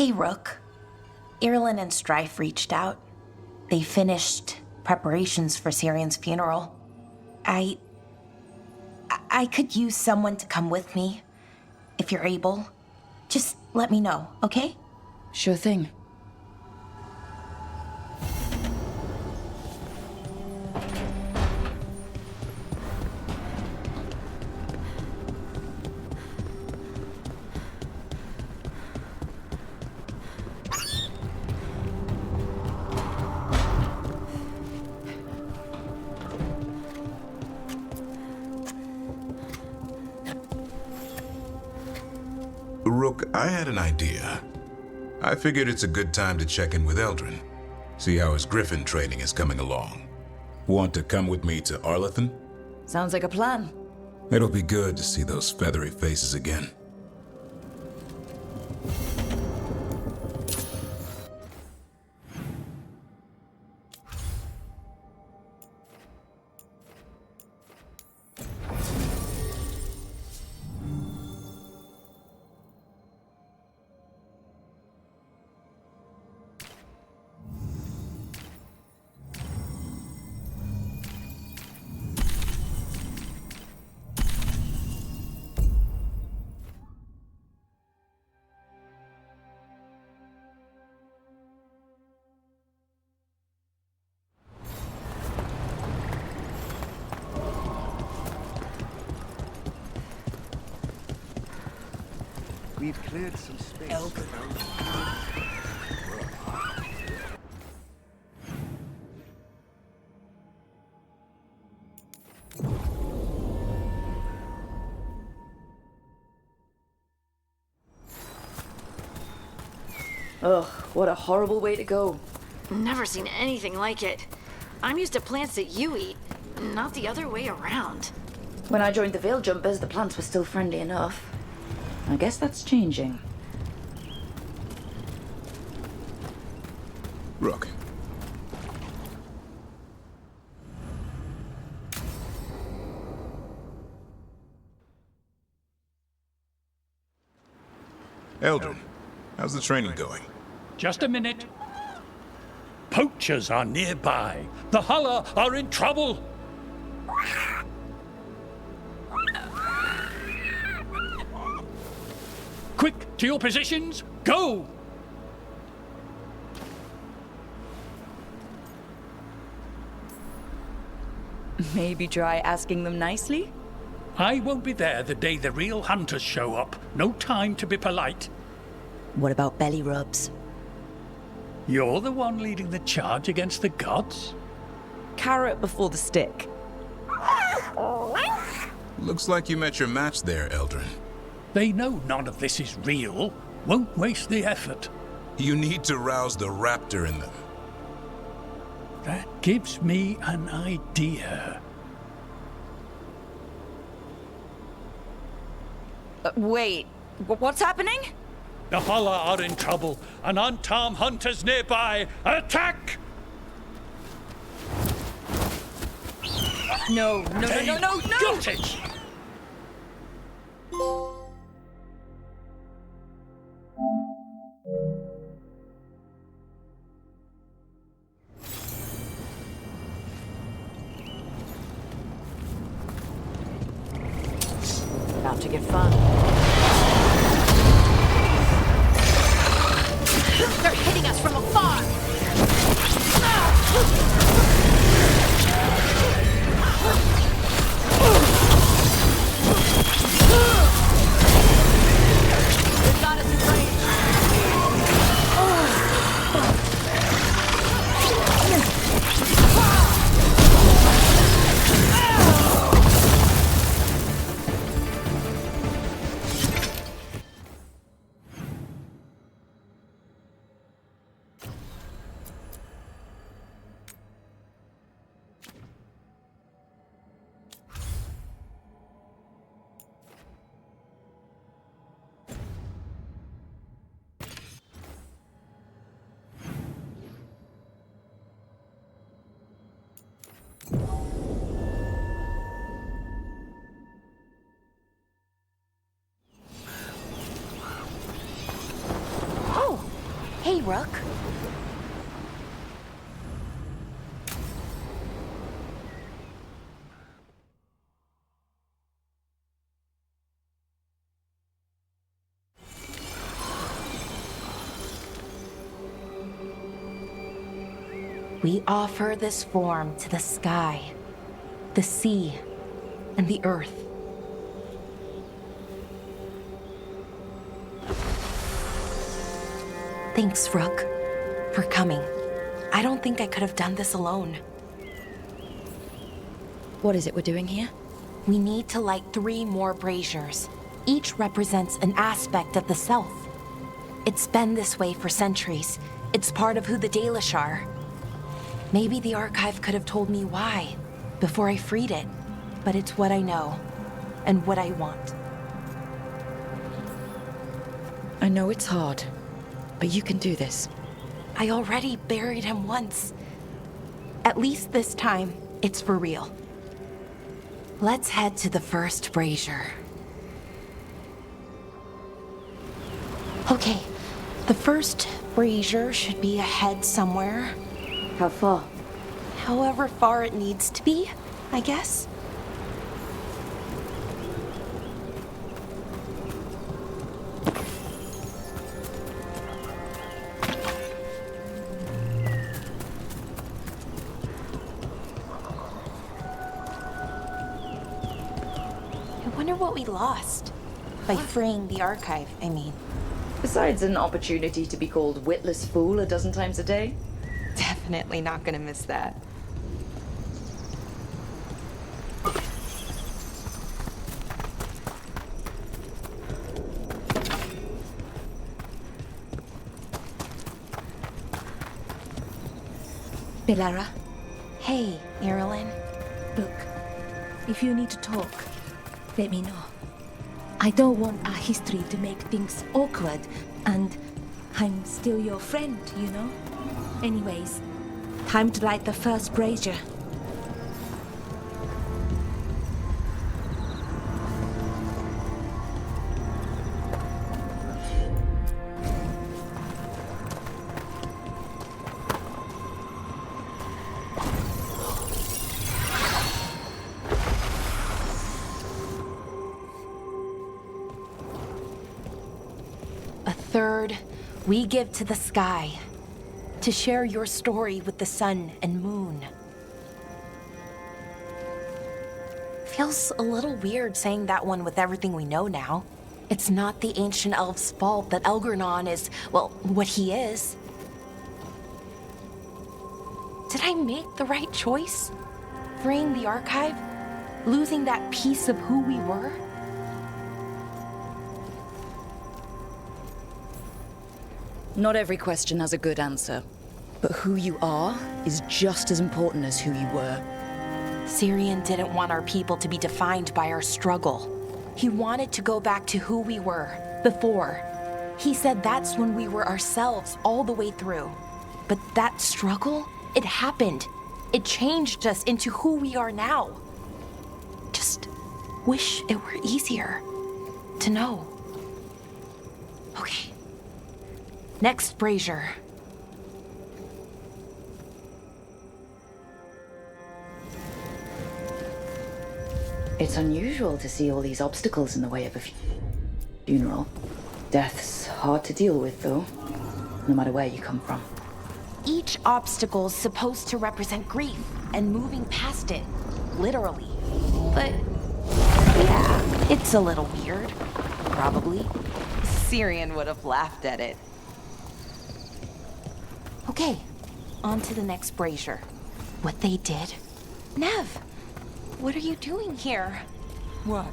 Hey, Rook. Irulan and Strife reached out. They finished preparations for Syrian's funeral. I could use someone to come with me, if you're able. Just let me know, okay? Sure thing. Rook, I had an idea. I figured it's a good time to check in with Eldrin. See how his Griffin training is coming along. Want to come with me to Arlathan? Sounds like a plan. It'll be good to see those feathery faces again. We've cleared some space. Ugh, what a horrible way to go. Never seen anything like it. I'm used to plants that you eat, not the other way around. When I joined the Veil Jumpers, the plants were still friendly enough. I guess that's changing. Rook. Eldrin, how's the training going? Just a minute. Poachers are nearby. The Hulla are in trouble. Quick, to your positions. Go! Maybe try asking them nicely? I won't be there the day the real hunters show up. No time to be polite. What about belly rubs? You're the one leading the charge against the gods? Carrot before the stick. Looks like you met your match there, Eldrin. They know none of this is real. Won't waste the effort. You need to rouse the raptor in them. That gives me an idea. Wait, what's happening? The Hulla are in trouble. An unarmed hunters nearby. Attack! No. Got it! About to get fun. They're hitting us from afar! Hey, Rook. We offer this form to the sky, the sea, and the earth. Thanks, Rook, for coming. I don't think I could have done this alone. What is it we're doing here? We need to light 3 more braziers. Each represents an aspect of the self. It's been this way for centuries. It's part of who the Dalish are. Maybe the archive could have told me why before I freed it, but it's what I know and what I want. I know it's hard, but you can do this. I already buried him once. At least this time, it's for real. Let's head to the first brazier. Okay, the first brazier should be ahead somewhere. How far? However far it needs to be, I guess. I wonder what we lost. By freeing the archive, I mean. Besides an opportunity to be called witless fool a dozen times a day? Definitely not gonna miss that. Belara, Hey, Irilyn. look, if you need to talk, let me know. I don't want our history to make things awkward, and I'm still your friend, you know? Anyways, time to light the first brazier. A third, we give to the sky. To share your story with the sun and moon. Feels a little weird saying that one with everything we know now. It's not the ancient elf's fault that Elgernon is, well, what he is. Did I make the right choice? Freeing the archive? Losing that piece of who we were? Not every question has a good answer, but who you are is just as important as who you were. Syrian didn't want our people to be defined by our struggle. He wanted to go back to who we were before. He said that's when we were ourselves all the way through. But that struggle, it happened. It changed us into who we are now. Just wish it were easier to know. Okay. Next brazier. It's unusual to see all these obstacles in the way of a funeral. Death's hard to deal with, though, no matter where you come from. Each obstacle's supposed to represent grief and moving past it, literally. But yeah, it's a little weird. Probably. Syrian would have laughed at it. Okay, on to the next brazier. What they did? Nev, what are you doing here? What?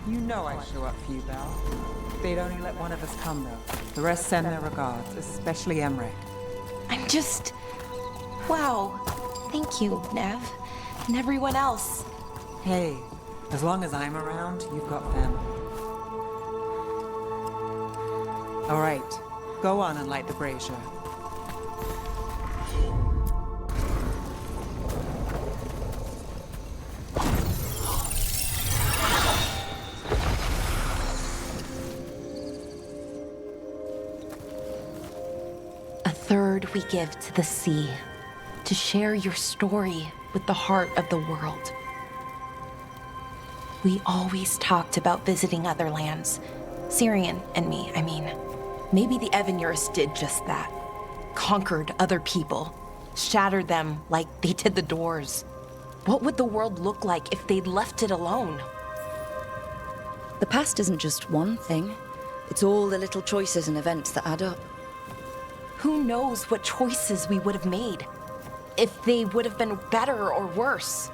You know I show up for you, Belle. They'd only let one of us come, though. The rest send their regards, especially Emmerich. I'm just... Wow. Thank you, Nev. And everyone else. Hey, as long as I'm around, you've got family. All right, go on and light the brazier. third we give to the sea, to share your story with the heart of the world. We always talked about visiting other lands. Syrian and me, I mean. Maybe the Evanurus did just that. Conquered other people. Shattered them like they did the Doors. What would the world look like if they'd left it alone? The past isn't just one thing. It's all the little choices and events that add up. Who knows what choices we would have made? If they would have been better or worse.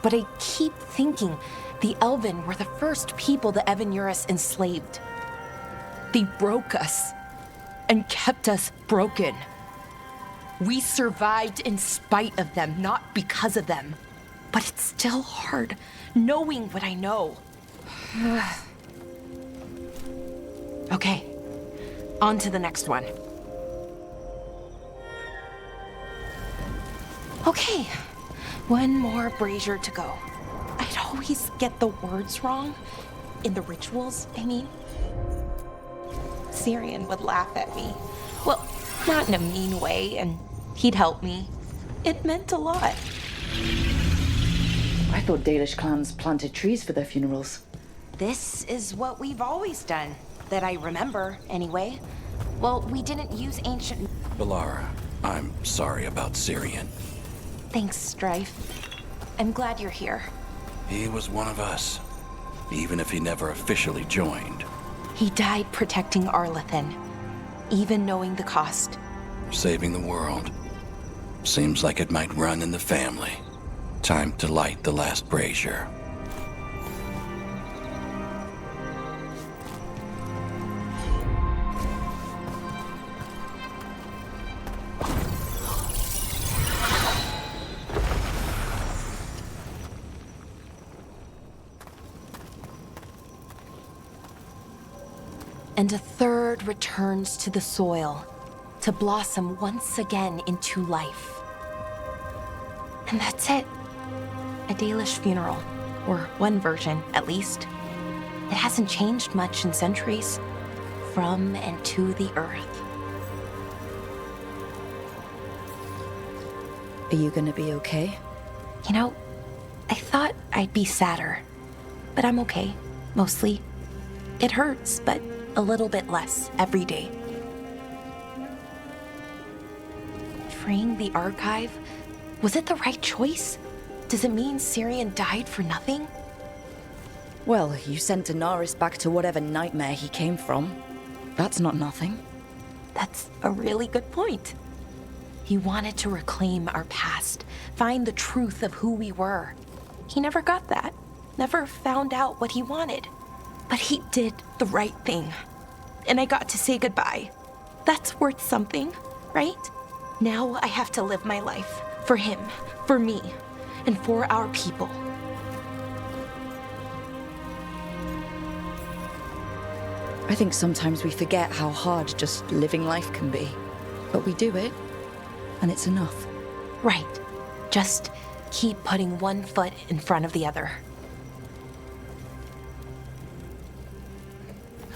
But I keep thinking the Elven were the first people the Evanurus enslaved. They broke us and kept us broken. We survived in spite of them, not because of them. But it's still hard knowing what I know. Okay, on to the next one. Okay, one more brazier to go. I'd always get the words wrong. In the rituals, I mean. Syrian would laugh at me. Well, not in a mean way, and he'd help me. It meant a lot. I thought Dalish clans planted trees for their funerals. This is what we've always done, that I remember, anyway. Well, we didn't use ancient... Balara, I'm sorry about Syrian. Thanks, Strife. I'm glad you're here. He was one of us, even if he never officially joined. He died protecting Arlathan, even knowing the cost. Saving the world. Seems like it might run in the family. Time to light the last brazier. And a third returns to the soil, to blossom once again into life. And that's it. A Dalish funeral, or one version, at least. It hasn't changed much in centuries, from and to the earth. Are you gonna be okay? You know, I thought I'd be sadder, but I'm okay, mostly. It hurts, but a little bit less every day. Freeing the archive, was it the right choice? Does it mean Syrian died for nothing? Well, you sent Daenerys back to whatever nightmare he came from. That's not nothing. That's a really good point. He wanted to reclaim our past, find the truth of who we were. He never got that, never found out what he wanted. But he did the right thing. And I got to say goodbye. That's worth something, right? Now I have to live my life for him, for me, and for our people. I think sometimes we forget how hard just living life can be. But we do it, and it's enough. Right. Just keep putting one foot in front of the other.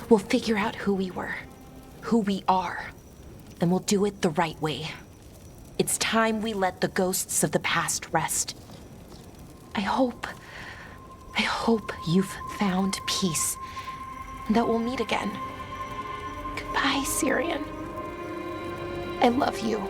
We'll figure out who we were, who we are, and we'll do it the right way. It's time we let the ghosts of the past rest. I hope you've found peace, and that we'll meet again. Goodbye, Syrian. I love you.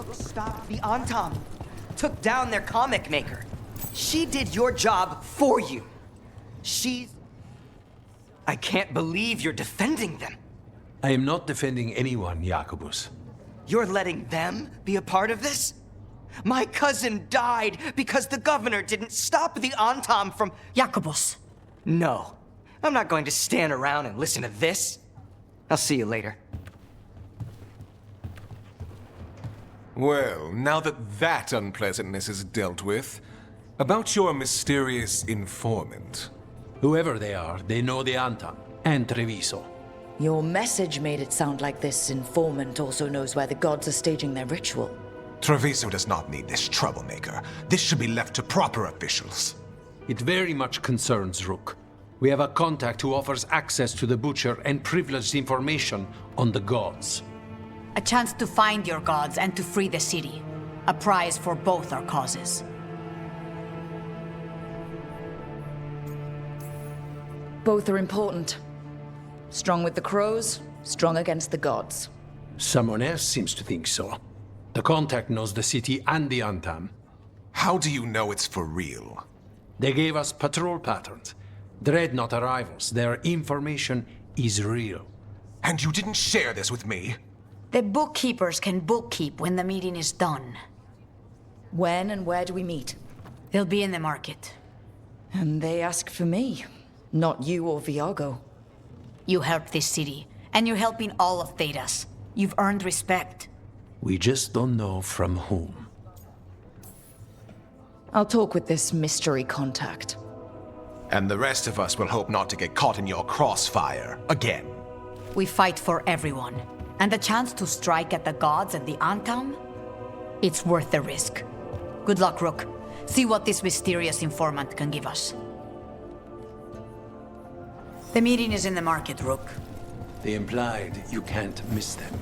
Rook stopped the Antam, took down their comic maker. She did your job for you. I can't believe you're defending them. I am not defending anyone, Jacobus. You're letting them be a part of this? My cousin died because the governor didn't stop the Antam from... Jacobus. No. I'm not going to stand around and listen to this. I'll see you later. Well, now that unpleasantness is dealt with, about your mysterious informant. Whoever they are, they know the Antam and Treviso. Your message made it sound like this informant also knows where the gods are staging their ritual. Treviso does not need this troublemaker. This should be left to proper officials. It very much concerns Rook. We have a contact who offers access to the Butcher and privileged information on the gods. A chance to find your gods and to free the city. A prize for both our causes. Both are important. Strong with the crows, strong against the gods. Someone else seems to think so. The contact knows the city and the Antam. How do you know it's for real? They gave us patrol patterns. Dreadnought arrivals. Their information is real. And you didn't share this with me? The bookkeepers can bookkeep when the meeting is done. When and where do we meet? They'll be in the market. And they ask for me, not you or Viago. You helped this city, and you're helping all of Thedas. You've earned respect. We just don't know from whom. I'll talk with this mystery contact. And the rest of us will hope not to get caught in your crossfire again. We fight for everyone. And the chance to strike at the gods and the Antam? It's worth the risk. Good luck, Rook. See what this mysterious informant can give us. The meeting is in the market, Rook. They implied you can't miss them.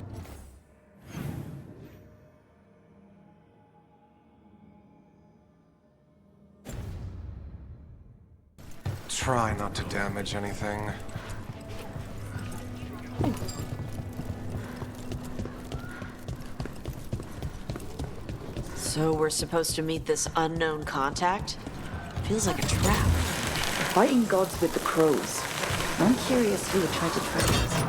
Try not to damage anything. So we're supposed to meet this unknown contact? Feels like a trap. Fighting gods with the crows. I'm curious who would try to trap us.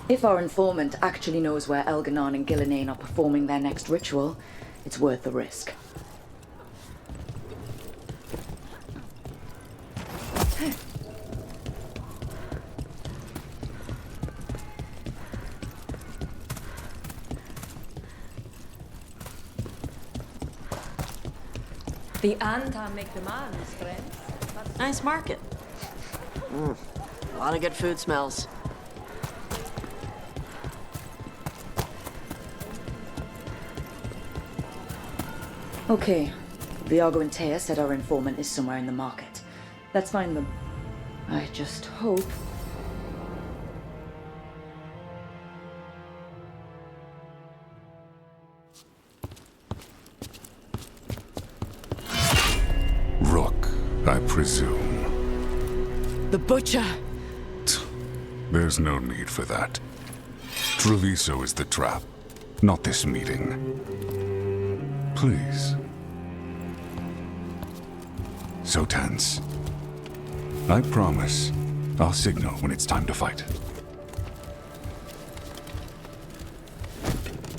If our informant actually knows where Elganon and Gillinane are performing their next ritual, it's worth the risk. The Antam make demands, friends. Nice market. A lot of good food smells. Okay. Viago and Taya said our informant is somewhere in the market. Let's find them. I just hope... Rook, I presume. The Butcher! There's no need for that. Treviso is the trap, not this meeting. Please. So tense. I promise, I'll signal when it's time to fight.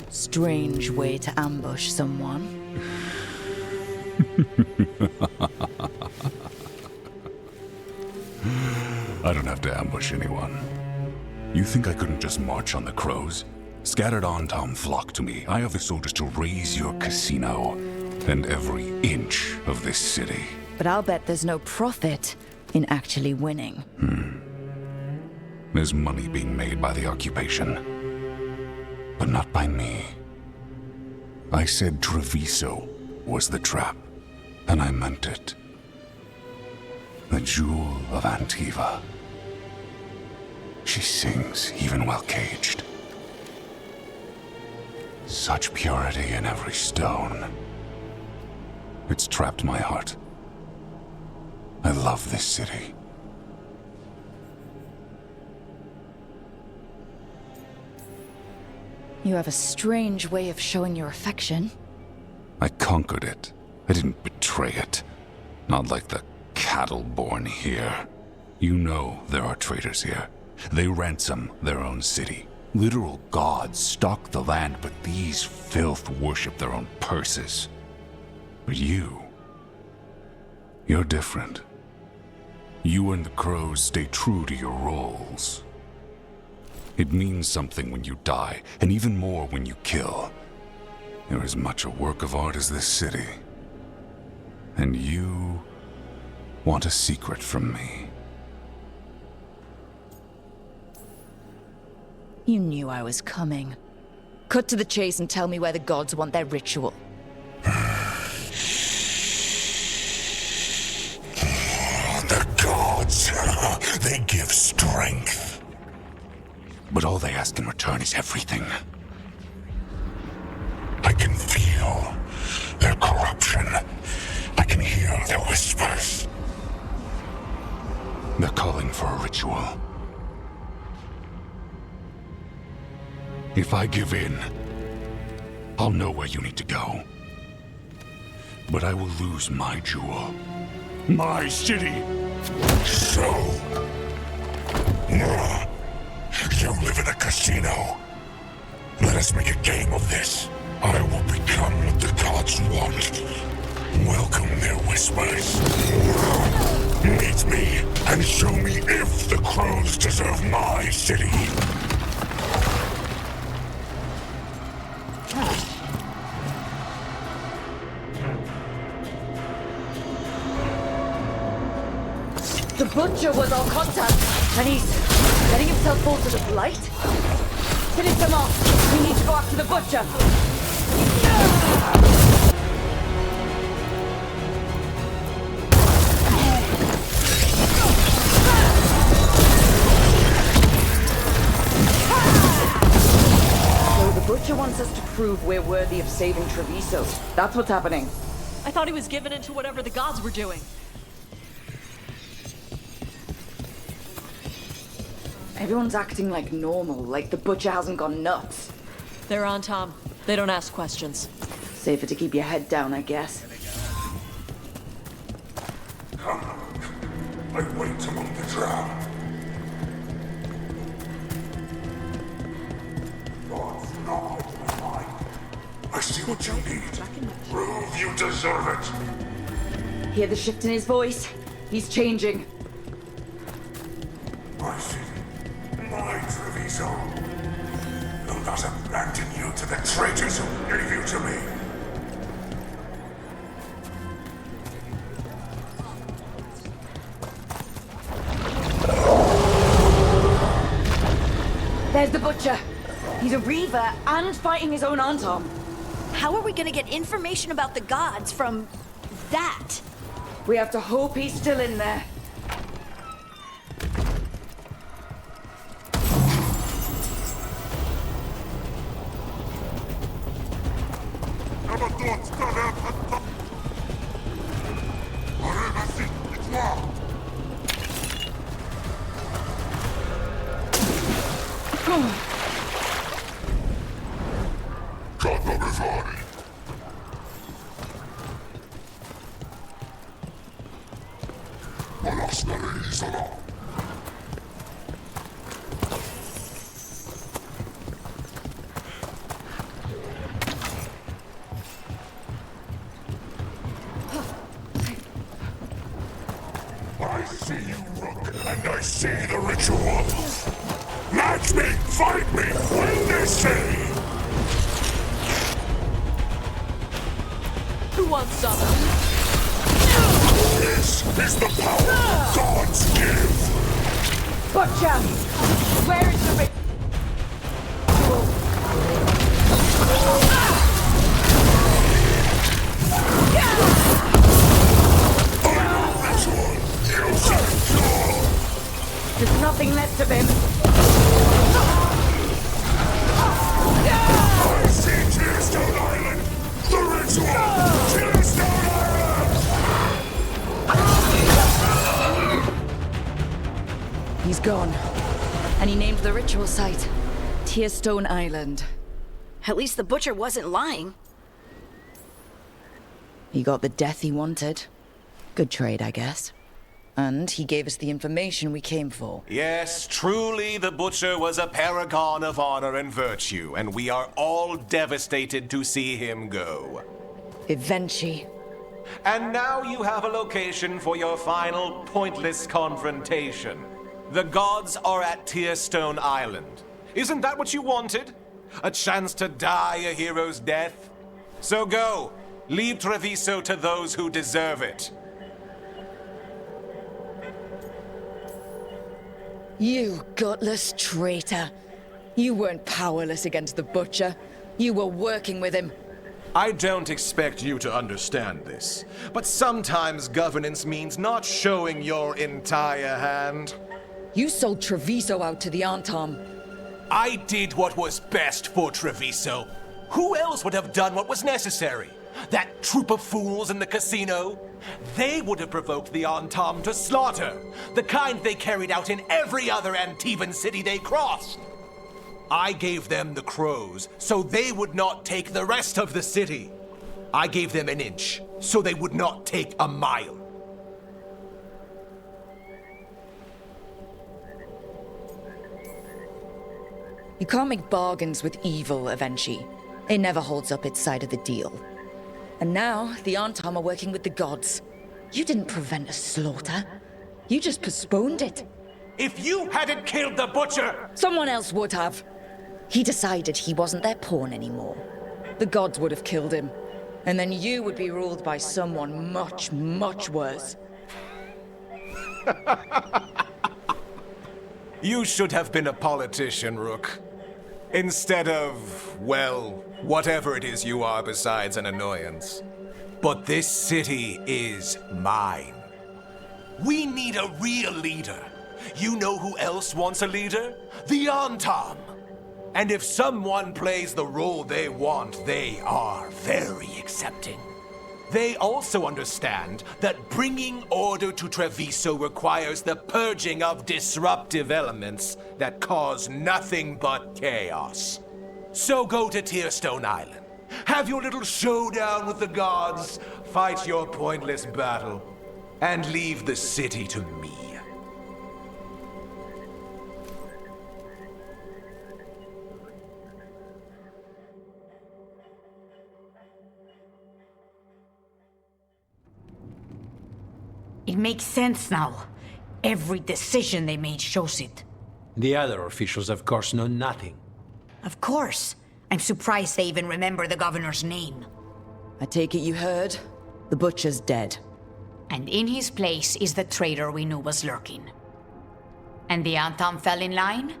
Strange way to ambush someone. I don't have to ambush anyone. You think I couldn't just march on the crows? Scattered Antam flock to me. I have the soldiers to raise your casino and every inch of this city. But I'll bet there's no profit in actually winning. There's money being made by the occupation, but not by me. I said Treviso was the trap, and I meant it. The Jewel of Antiva. She sings even while caged. Such purity in every stone. It's trapped my heart. I love this city. You have a strange way of showing your affection. I conquered it. I didn't betray it. Not like the cattle born here. You know there are traitors here. They ransom their own city. Literal gods stalk the land, but these filth worship their own purses. But you're different. You and the crows stay true to your roles. It means something when you die, and even more when you kill. You're as much a work of art as this city. And you want a secret from me. You knew I was coming. Cut to the chase and tell me where the gods want their ritual. The gods, they give strength. But all they ask in return is everything. I can feel their corruption. I can hear their whispers. They're calling for a ritual. If I give in, I'll know where you need to go. But I will lose my jewel. My city! So... you live in a casino. Let us make a game of this. I will become what the gods want. Welcome their whispers. Meet me and show me if the crows deserve my city. The butcher was our contact, and he's letting himself fall to the blight. Finish him off. We need to go after the butcher. So the butcher wants us to prove we're worthy of saving Treviso. That's what's happening. I thought he was given into whatever the gods were doing. Everyone's acting like normal, like the butcher hasn't gone nuts. They're on, Tom. They don't ask questions. Safer to keep your head down, I guess. Come. I wait among the drowned. I see what you need. Prove you deserve it. Hear the shift in his voice? He's changing. I see. My Treviso. Will not abandon you to the traitors who gave you to me. There's the butcher. He's a reaver and fighting his own Antom. How are we gonna get information about the gods from that? We have to hope he's still in there. I see you, Rook, and I see the ritual. Match me, fight me, when they say. Who wants some? This is the power gods give. Butcher! Where is the ritual? There's nothing left of him. I see Tearstone Island! The ritual! Tearstone Island! He's gone. And he named the ritual site Tearstone Island. At least the Butcher wasn't lying. He got the death he wanted. Good trade, I guess. And he gave us the information we came for. Yes, truly the Butcher was a paragon of honor and virtue, and we are all devastated to see him go. Eventually. And now you have a location for your final pointless confrontation. The gods are at Tearstone Island. Isn't that what you wanted? A chance to die a hero's death? So go, leave Treviso to those who deserve it. You gutless traitor. You weren't powerless against the Butcher. You were working with him. I don't expect you to understand this, but sometimes governance means not showing your entire hand. You sold Treviso out to the Antam. I did what was best for Treviso. Who else would have done what was necessary? That troop of fools in the casino? They would have provoked the Antam to slaughter, the kind they carried out in every other Antivan city they crossed. I gave them the crows, so they would not take the rest of the city. I gave them an inch, so they would not take a mile. You can't make bargains with evil, Avenchi. It never holds up its side of the deal. And now, the Antam are working with the gods. You didn't prevent a slaughter. You just postponed it. If you hadn't killed the Butcher... Someone else would have. He decided he wasn't their pawn anymore. The gods would have killed him. And then you would be ruled by someone much, much worse. You should have been a politician, Rook. Instead of, well, whatever it is you are besides an annoyance. But this city is mine. We need a real leader. You know who else wants a leader? The Antam. And if someone plays the role they want, they are very accepting. They also understand that bringing order to Treviso requires the purging of disruptive elements that cause nothing but chaos. So go to Tearstone Island, have your little showdown with the gods, fight your pointless battle, and leave the city to me. It makes sense now. Every decision they made shows it. The other officials, of course, know nothing. Of course. I'm surprised they even remember the governor's name. I take it you heard? The Butcher's dead. And in his place is the traitor we knew was lurking. And the Antam fell in line?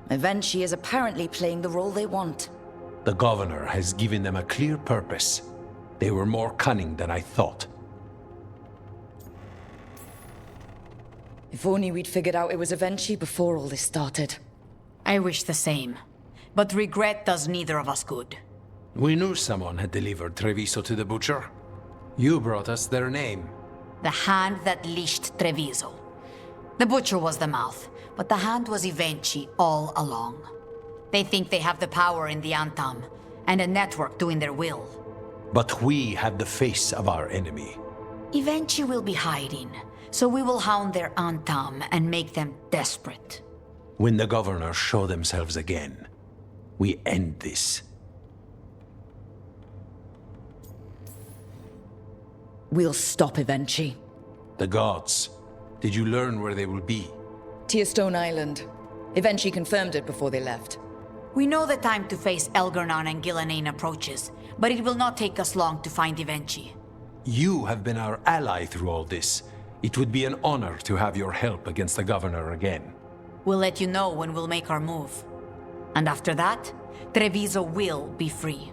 Avenchi is apparently playing the role they want. The governor has given them a clear purpose. They were more cunning than I thought. If only we'd figured out it was Avenchi before all this started. I wish the same. But regret does neither of us good. We knew someone had delivered Treviso to the Butcher. You brought us their name. The hand that leashed Treviso. The Butcher was the mouth, but the hand was Avenchi all along. They think they have the power in the Antam, and a network doing their will. But we have the face of our enemy. Avenchi will be hiding, so we will hound their Antam and make them desperate. When the governors show themselves again, we end this. We'll stop Avenchi. The gods. Did you learn where they will be? Tearstone Island. Avenchi confirmed it before they left. We know the time to face Elgar'nan and Gillenane approaches, but it will not take us long to find Avenchi. You have been our ally through all this. It would be an honor to have your help against the governor again. We'll let you know when we'll make our move. And after that, Treviso will be free.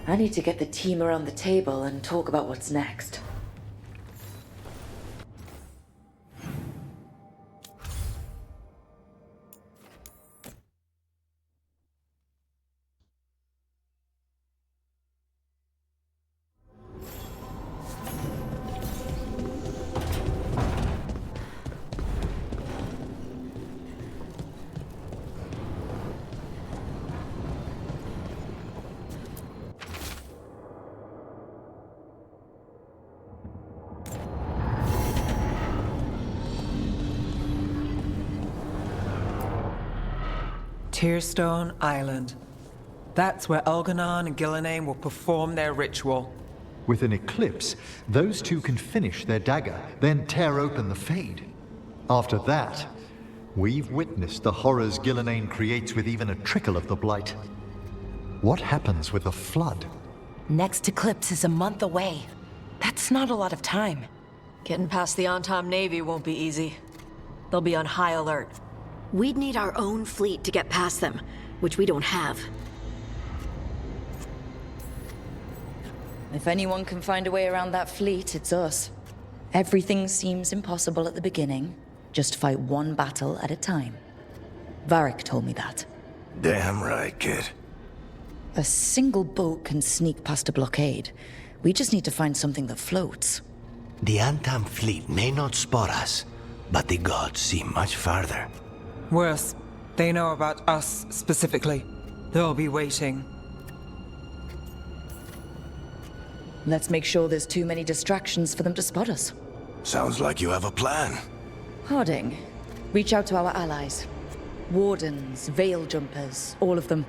I need to get the team around the table and talk about what's next. Tearstone Island. That's where Elganon and Gillenane will perform their ritual. With an eclipse, those two can finish their dagger, then tear open the Fade. After that, we've witnessed the horrors Gillenane creates with even a trickle of the Blight. What happens with the Flood? Next eclipse is a month away. That's not a lot of time. Getting past the Antom Navy won't be easy. They'll be on high alert. We'd need our own fleet to get past them, which we don't have. If anyone can find a way around that fleet, it's us. Everything seems impossible at the beginning. Just fight one battle at a time. Varric told me that. Damn right, kid. A single boat can sneak past a blockade. We just need to find something that floats. The Antam fleet may not spot us, but the gods see much farther. Worse, they know about us specifically. They'll be waiting. Let's make sure there's too many distractions for them to spot us. Sounds like you have a plan. Harding, reach out to our allies. Wardens, veil jumpers, all of them.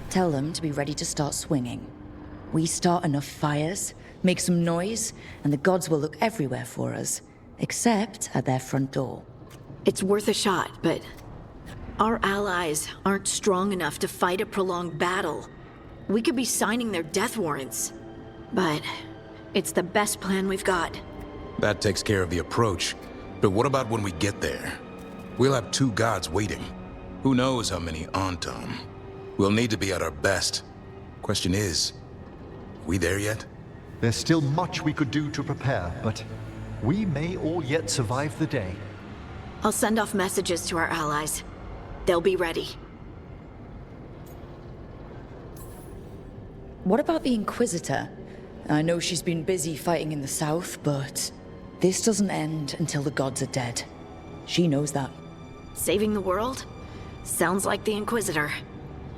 Tell them to be ready to start swinging. We start enough fires, make some noise, and the gods will look everywhere for us, except at their front door. It's worth a shot, but our allies aren't strong enough to fight a prolonged battle. We could be signing their death warrants. But it's the best plan we've got. That takes care of the approach. But what about when we get there? We'll have two gods waiting. Who knows how many Antom? We'll need to be at our best. Question is, we there yet? There's still much we could do to prepare, but we may all yet survive the day. I'll send off messages to our allies. They'll be ready. What about the Inquisitor? I know she's been busy fighting in the south, but this doesn't end until the gods are dead. She knows that. Saving the world? Sounds like the Inquisitor.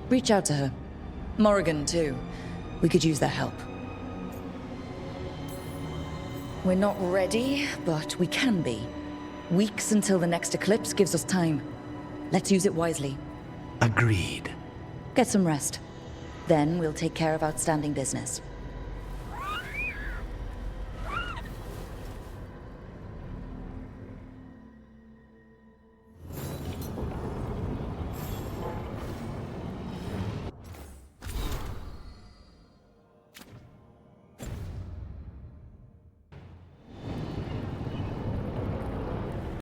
Reach out to her. Morrigan, too. We could use their help. We're not ready, but we can be. Weeks until the next eclipse gives us time. Let's use it wisely. Agreed. Get some rest. Then we'll take care of outstanding business.